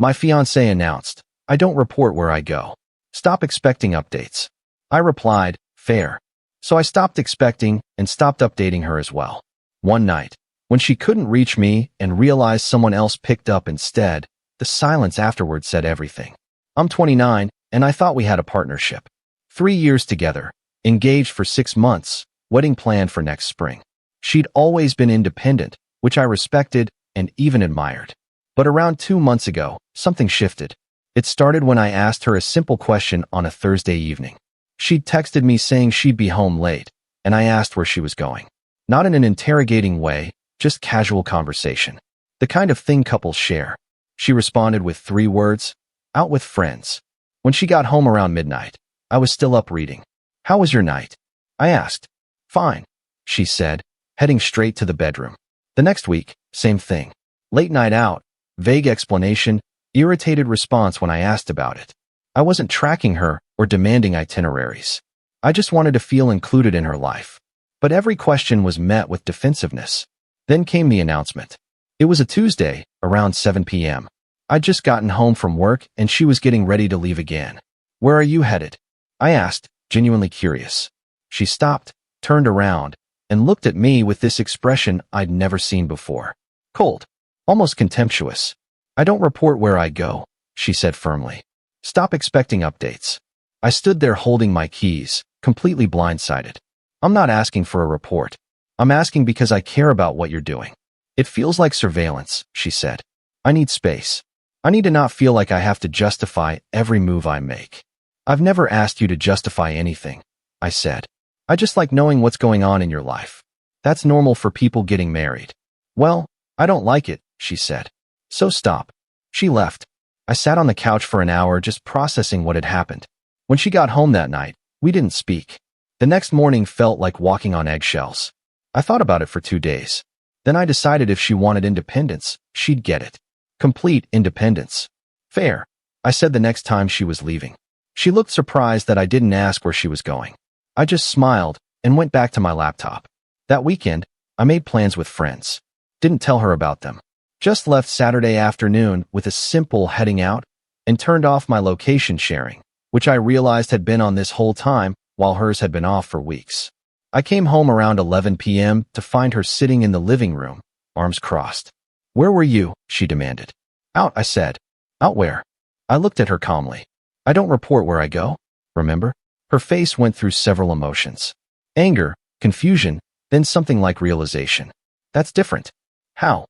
My fiancé announced, "I don't report where I go. Stop expecting updates." I replied, "Fair." So I stopped expecting and stopped updating her as well. One night, when she couldn't reach me and realized someone else picked up instead, the silence afterward said everything. I'm 29, and I thought we had a partnership. 3 years together, engaged for 6 months, wedding planned for next spring. She'd always been independent, which I respected and even admired. But around 2 months ago, something shifted. It started when I asked her a simple question on a Thursday evening. She'd texted me saying she'd be home late, and I asked where she was going. Not in an interrogating way, just casual conversation. The kind of thing couples share. She responded with 3 words, "Out with friends." When she got home around midnight, I was still up reading. "How was your night?" I asked. "Fine," she said, heading straight to the bedroom. The next week, same thing. Late night out, vague explanation, irritated response when I asked about it. I wasn't tracking her or demanding itineraries. I just wanted to feel included in her life. But every question was met with defensiveness. Then came the announcement. It was a Tuesday, around 7 p.m. I'd just gotten home from work and she was getting ready to leave again. "Where are you headed?" I asked, genuinely curious. She stopped, turned around, and looked at me with this expression I'd never seen before. Cold, almost contemptuous. "I don't report where I go," she said firmly. "Stop expecting updates." I stood there holding my keys, completely blindsided. "I'm not asking for a report. I'm asking because I care about what you're doing." "It feels like surveillance," she said. "I need space. I need to not feel like I have to justify every move I make." "I've never asked you to justify anything," I said. "I just like knowing what's going on in your life. That's normal for people getting married." "Well, I don't like it," she said. "So stop." She left. I sat on the couch for an hour just processing what had happened. When she got home that night, we didn't speak. The next morning felt like walking on eggshells. I thought about it for 2 days. Then I decided if she wanted independence, she'd get it. Complete independence. "Fair," I said the next time she was leaving. She looked surprised that I didn't ask where she was going. I just smiled and went back to my laptop. That weekend, I made plans with friends. Didn't tell her about them. Just left Saturday afternoon with a simple heading out and turned off my location sharing, which I realized had been on this whole time while hers had been off for weeks. I came home around 11 p.m. to find her sitting in the living room, arms crossed. "Where were you?" she demanded. "Out," I said. "Out where?" I looked at her calmly. "I don't report where I go, remember?" Her face went through several emotions. Anger, confusion, then something like realization. "That's different." "How?"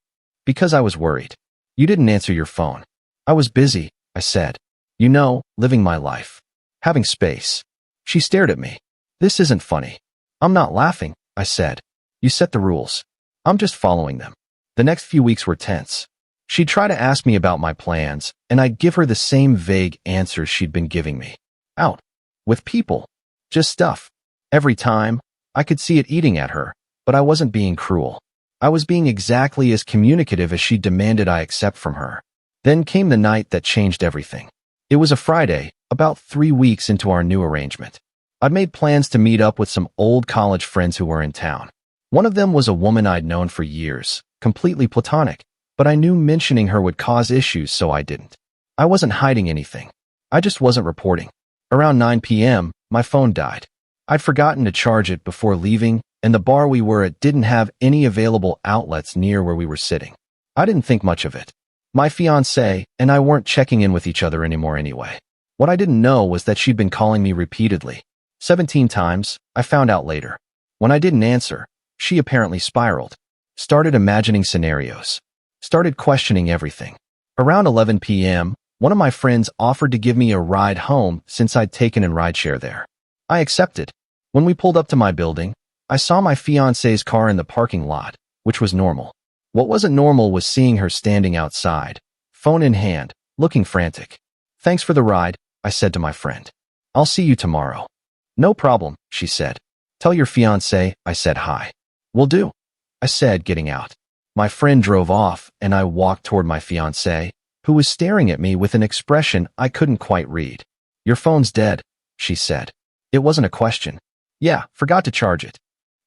"Because I was worried. You didn't answer your phone." "I was busy," I said. "You know, living my life. Having space." She stared at me. "This isn't funny." "I'm not laughing," I said. "You set the rules. I'm just following them." The next few weeks were tense. She'd try to ask me about my plans, and I'd give her the same vague answers she'd been giving me. Out. With people. Just stuff. Every time, I could see it eating at her, but I wasn't being cruel. I was being exactly as communicative as she demanded I accept from her. Then came the night that changed everything. It was a Friday, about 3 weeks into our new arrangement. I'd made plans to meet up with some old college friends who were in town. One of them was a woman I'd known for years, completely platonic, but I knew mentioning her would cause issues, so I didn't. I wasn't hiding anything. I just wasn't reporting. Around 9 p.m., my phone died. I'd forgotten to charge it before leaving, and the bar we were at didn't have any available outlets near where we were sitting. I didn't think much of it. My fiancée and I weren't checking in with each other anymore anyway. What I didn't know was that she'd been calling me repeatedly. 17 times, I found out later. When I didn't answer, she apparently spiraled. Started imagining scenarios. Started questioning everything. Around 11 p.m., one of my friends offered to give me a ride home since I'd taken in rideshare there. I accepted. When we pulled up to my building, I saw my fiancée's car in the parking lot, which was normal. What wasn't normal was seeing her standing outside, phone in hand, looking frantic. "Thanks for the ride," I said to my friend. "I'll see you tomorrow." "No problem," she said. "Tell your fiancé I said hi." "Will do," I said, getting out. My friend drove off, and I walked toward my fiancée, who was staring at me with an expression I couldn't quite read. "Your phone's dead," she said. It wasn't a question. "Yeah, forgot to charge it."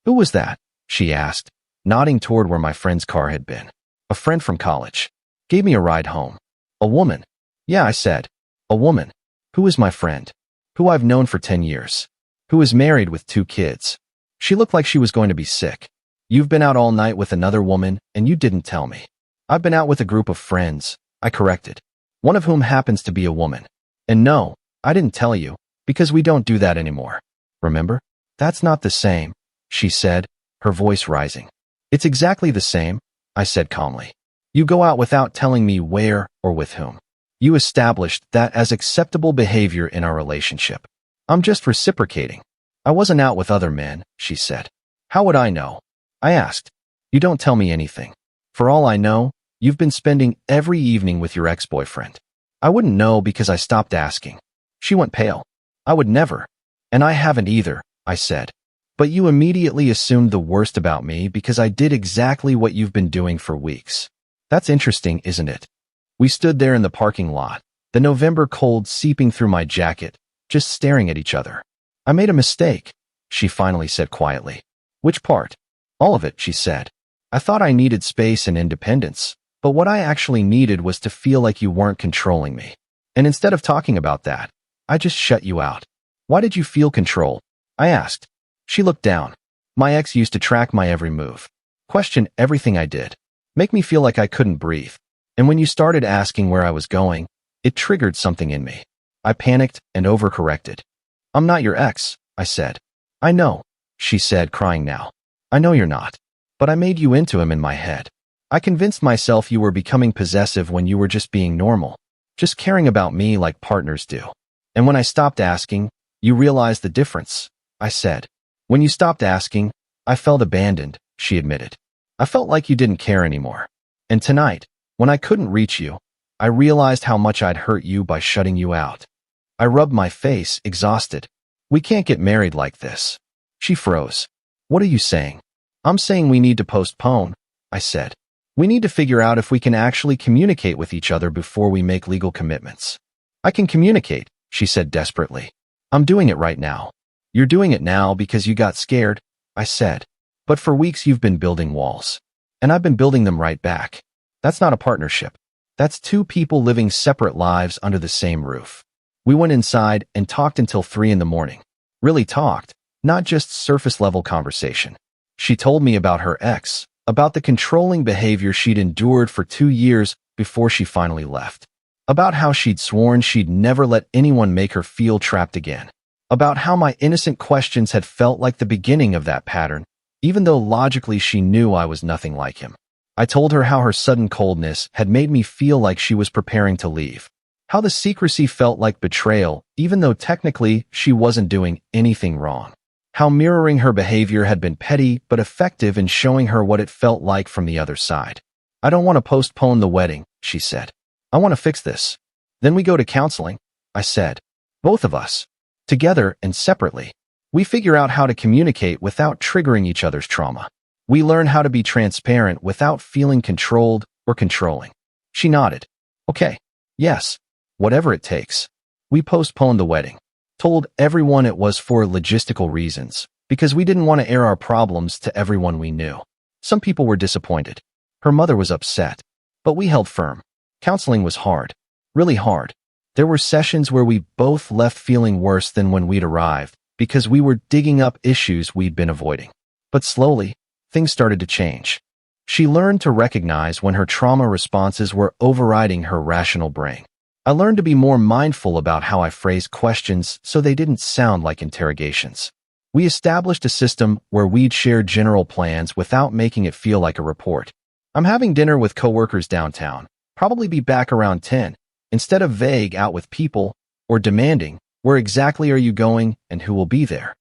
"Who was that?" she asked, nodding toward where my friend's car had been. "A friend from college. Gave me a ride home." "A woman?" Yeah, I said. A woman. Who is my friend. Who I've known for 10 years. Who is married with 2 kids. She looked like she was going to be sick. You've been out all night with another woman, and you didn't tell me. I've been out with a group of friends, I corrected. One of whom happens to be a woman. And no, I didn't tell you, because we don't do that anymore. Remember? That's not the same, she said, her voice rising. It's exactly the same, I said calmly. You go out without telling me where or with whom. You established that as acceptable behavior in our relationship. I'm just reciprocating. I wasn't out with other men, she said. How would I know? I asked. You don't tell me anything. For all I know, you've been spending every evening with your ex-boyfriend. I wouldn't know because I stopped asking. She went pale. I would never. And I haven't either, I said. But you immediately assumed the worst about me because I did exactly what you've been doing for weeks. That's interesting, isn't it? We stood there in the parking lot, the November cold seeping through my jacket, just staring at each other. I made a mistake, she finally said quietly. Which part? All of it, she said. I thought I needed space and independence, but what I actually needed was to feel like you weren't controlling me. And instead of talking about that, I just shut you out. Why did you feel control? I asked. She looked down. My ex used to track my every move, question everything I did, make me feel like I couldn't breathe. And when you started asking where I was going, it triggered something in me. I panicked and overcorrected. I'm not your ex, I said. I know, she said, crying now. I know you're not. But I made you into him in my head. I convinced myself you were becoming possessive when you were just being normal, just caring about me like partners do. And when I stopped asking, you realized the difference, I said. When you stopped asking, I felt abandoned, she admitted. I felt like you didn't care anymore. And tonight, when I couldn't reach you, I realized how much I'd hurt you by shutting you out. I rubbed my face, exhausted. We can't get married like this. She froze. What are you saying? I'm saying we need to postpone, I said. We need to figure out if we can actually communicate with each other before we make legal commitments. I can communicate, she said desperately. I'm doing it right now. You're doing it now because you got scared, I said. But for weeks you've been building walls. And I've been building them right back. That's not a partnership. That's 2 people living separate lives under the same roof. We went inside and talked until 3 in the morning. Really talked, not just surface-level conversation. She told me about her ex, about the controlling behavior she'd endured for 2 years before she finally left, about how she'd sworn she'd never let anyone make her feel trapped again, about how my innocent questions had felt like the beginning of that pattern, even though logically she knew I was nothing like him. I told her how her sudden coldness had made me feel like she was preparing to leave, how the secrecy felt like betrayal, even though technically she wasn't doing anything wrong, how mirroring her behavior had been petty but effective in showing her what it felt like from the other side. I don't want to postpone the wedding, she said. I want to fix this. Then we go to counseling, I said. Both of us. Together and separately. We figure out how to communicate without triggering each other's trauma. We learn how to be transparent without feeling controlled or controlling. She nodded. Okay. Yes. Whatever it takes. We postponed the wedding. Told everyone it was for logistical reasons, because we didn't want to air our problems to everyone we knew. Some people were disappointed. Her mother was upset. But we held firm. Counseling was hard. Really hard. There were sessions where we both left feeling worse than when we'd arrived, because we were digging up issues we'd been avoiding. But slowly, things started to change. She learned to recognize when her trauma responses were overriding her rational brain. I learned to be more mindful about how I phrased questions so they didn't sound like interrogations. We established a system where we'd share general plans without making it feel like a report. I'm having dinner with coworkers downtown, probably be back around 10, instead of vague out with people or demanding, where exactly are you going and who will be there?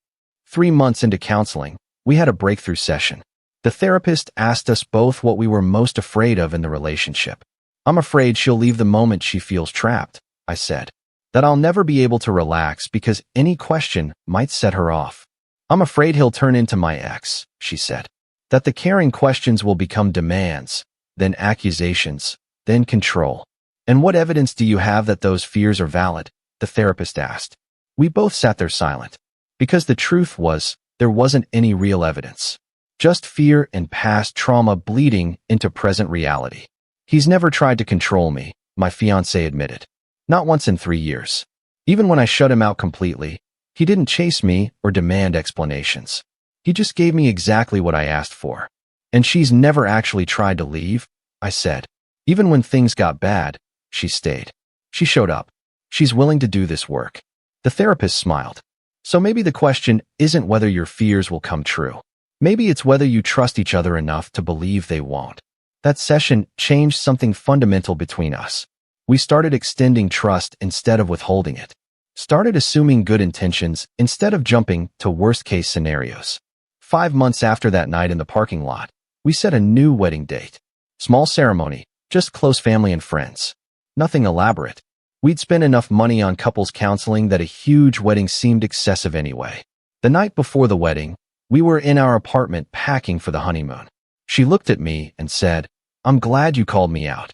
3 months into counseling, we had a breakthrough session. The therapist asked us both what we were most afraid of in the relationship. I'm afraid she'll leave the moment she feels trapped, I said. That I'll never be able to relax because any question might set her off. I'm afraid he'll turn into my ex, she said. That the caring questions will become demands, then accusations, then control. And what evidence do you have that those fears are valid? The therapist asked. We both sat there silent. Because the truth was, there wasn't any real evidence. Just fear and past trauma bleeding into present reality. He's never tried to control me, my fiancé admitted. Not once in 3 years. Even when I shut him out completely, he didn't chase me or demand explanations. He just gave me exactly what I asked for. And she's never actually tried to leave, I said. Even when things got bad, she stayed. She showed up. She's willing to do this work. The therapist smiled. So maybe the question isn't whether your fears will come true. Maybe it's whether you trust each other enough to believe they won't. That session changed something fundamental between us. We started extending trust instead of withholding it. Started assuming good intentions instead of jumping to worst-case scenarios. 5 months after that night in the parking lot, we set a new wedding date. Small ceremony, just close family and friends. Nothing elaborate. We'd spent enough money on couples counseling that a huge wedding seemed excessive anyway. The night before the wedding, we were in our apartment packing for the honeymoon. She looked at me and said, "I'm glad you called me out."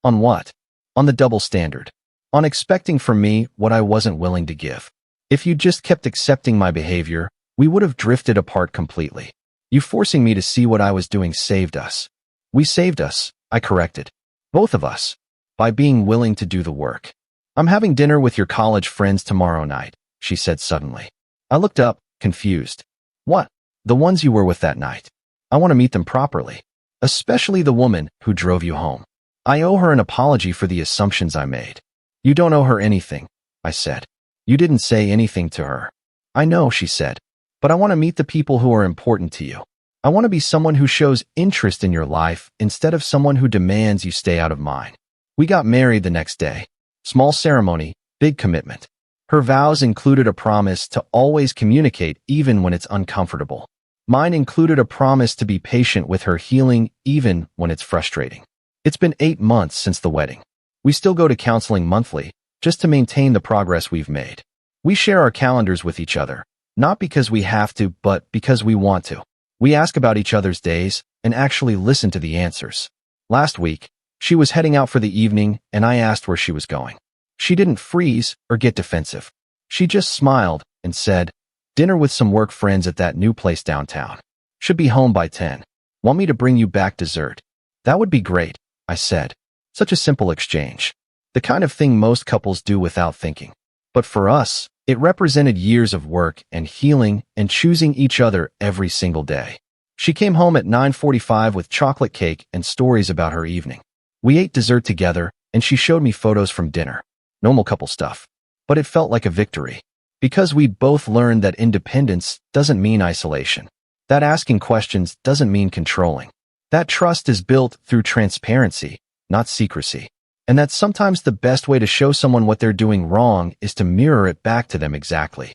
On what? On the double standard. On expecting from me what I wasn't willing to give. If you just kept accepting my behavior, we would have drifted apart completely. You forcing me to see what I was doing saved us. We saved us, I corrected. Both of us. By being willing to do the work. "I'm having dinner with your college friends tomorrow night," she said suddenly. I looked up, confused. "What? The ones you were with that night. I want to meet them properly. Especially the woman who drove you home. I owe her an apology for the assumptions I made." "You don't owe her anything," I said. "You didn't say anything to her." "I know," she said. "But I want to meet the people who are important to you. I want to be someone who shows interest in your life instead of someone who demands you stay out of mine." We got married the next day. Small ceremony, big commitment. Her vows included a promise to always communicate even when it's uncomfortable. Mine included a promise to be patient with her healing even when it's frustrating. It's been 8 months since the wedding. We still go to counseling monthly, just to maintain the progress we've made. We share our calendars with each other, not because we have to, but because we want to. We ask about each other's days and actually listen to the answers. Last week, she was heading out for the evening and I asked where she was going. She didn't freeze or get defensive. She just smiled and said, "Dinner with some work friends at that new place downtown. Should be home by 10. Want me to bring you back dessert?" "That would be great," I said. Such a simple exchange. The kind of thing most couples do without thinking. But for us, it represented years of work and healing and choosing each other every single day. She came home at 9:45 with chocolate cake and stories about her evening. We ate dessert together, and she showed me photos from dinner. Normal couple stuff. But it felt like a victory. Because we'd both learned that independence doesn't mean isolation. That asking questions doesn't mean controlling. That trust is built through transparency, not secrecy. And that sometimes the best way to show someone what they're doing wrong is to mirror it back to them exactly.